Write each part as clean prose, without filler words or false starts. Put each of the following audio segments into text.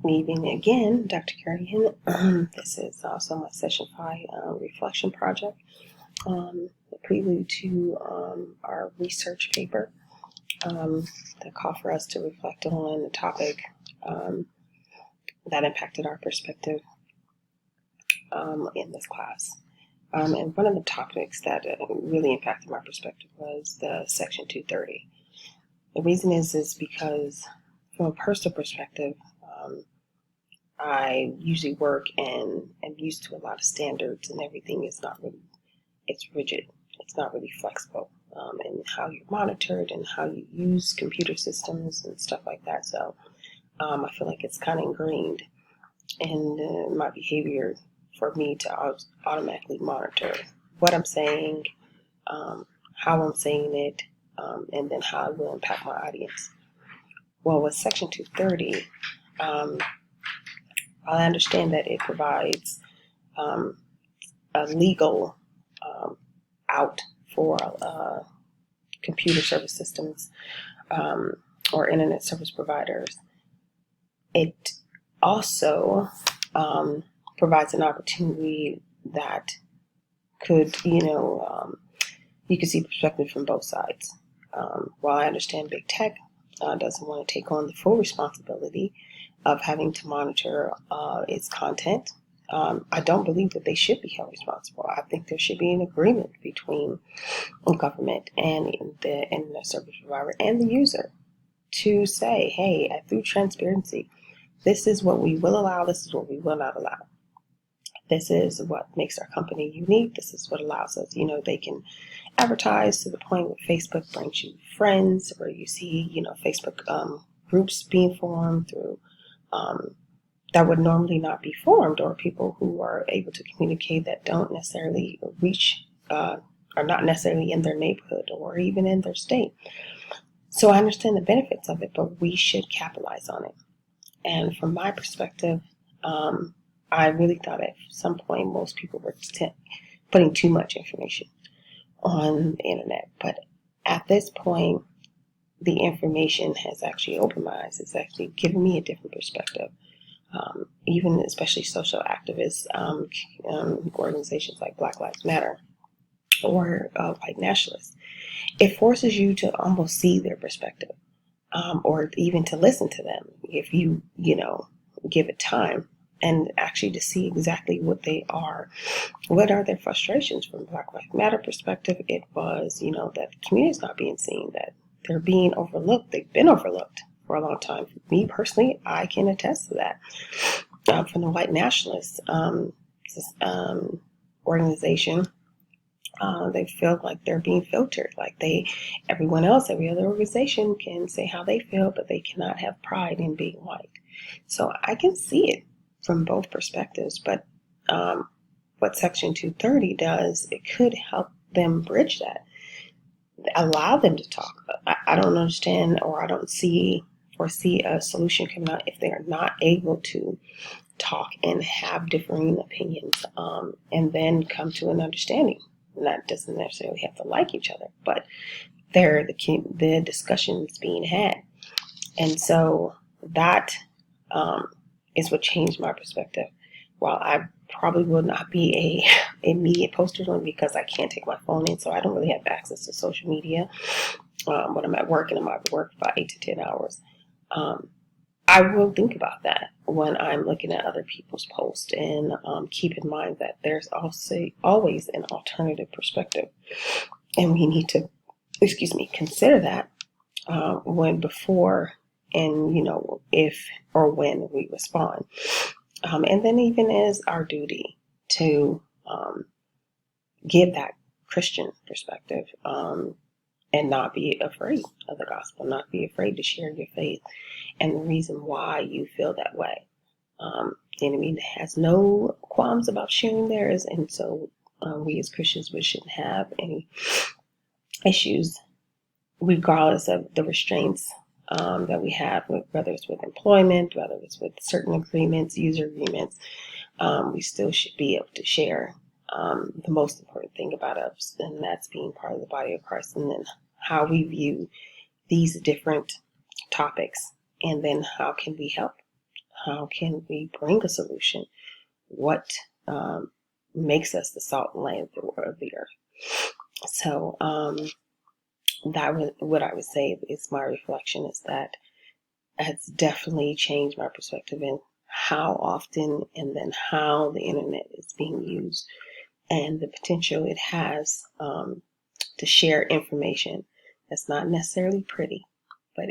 Evening again, Dr. Carrigan. This is also my Session 5 reflection project, the prelude to our research paper, the call for us to reflect on the topic that impacted our perspective in this class. And one of the topics that really impacted my perspective was the Section 230. The reason is because from a personal perspective, I usually work and am used to a lot of standards, and everything is not really, it's rigid. It's not really flexible in how you're monitored and how you use computer systems and stuff like that. So I feel like it's kind of ingrained in my behavior for me to automatically monitor what I'm saying, how I'm saying it, and then how it will impact my audience. Well, with Section 230, I understand that it provides a legal out for computer service systems or internet service providers. It also provides an opportunity that could, you could see perspective from both sides. While I understand big tech doesn't want to take on the full responsibility of having to monitor its content, I don't believe that they should be held responsible. I think there should be an agreement between the government and the internet service provider and the user to say, hey, through transparency, this is what we will allow, this is what we will not allow. This is what makes our company unique. This is what allows us, they can advertise to the point where Facebook brings you friends, where you see, Facebook groups being formed through that would normally not be formed, or people who are able to communicate that don't necessarily reach, are not necessarily in their neighborhood or even in their state. So I understand the benefits of it, but we should capitalize on it. And from my perspective, I really thought at some point most people were putting too much information on the internet. But at this point, the information has actually opened my eyes. It's actually given me a different perspective. Even especially social activists, organizations like Black Lives Matter or white nationalists, it forces you to almost see their perspective, or even to listen to them if you, give it time, and actually to see exactly what they are. What are their frustrations? From Black Lives Matter perspective, it was, that the community is not being seen, that they're being overlooked. They've been overlooked for a long time. For me personally, I can attest to that. From the white nationalist organization, they feel like they're being filtered. Like everyone else, every other organization can say how they feel, but they cannot have pride in being white. So I can see it from both perspectives. But what Section 230 does, it could help them bridge that, allow them to talk. I don't understand, or I don't foresee a solution coming out if they are not able to talk and have differing opinions, and then come to an understanding. And that doesn't necessarily have to like each other, but the discussions being had. And so that is what changed my perspective. While I probably will not be a immediate poster on, because I can't take my phone in, so I don't really have access to social media when I'm at work, and I'm at work about 8 to 10 hours. I will think about that when I'm looking at other people's posts, and keep in mind that there's also always an alternative perspective, and we need to, consider that before and if or when we respond, and then even as our duty to give that Christian perspective, and not be afraid of the gospel, not be afraid to share your faith and the reason why you feel that way. The enemy has no qualms about sharing theirs, and so we as Christians, we shouldn't have any issues regardless of the restraints that we have, whether it's with employment, whether it's with certain agreements, user agreements. We still should be able to share the most important thing about us, and that's being part of the body of Christ, and then how we view these different topics, and then how can we help? How can we bring a solution? What makes us the salt and light of the earth? So what I would say is my reflection is that has definitely changed my perspective in how often and then how the internet is being used and the potential it has to share information that's not necessarily pretty, but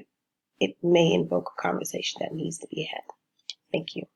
it may invoke a conversation that needs to be had. Thank you.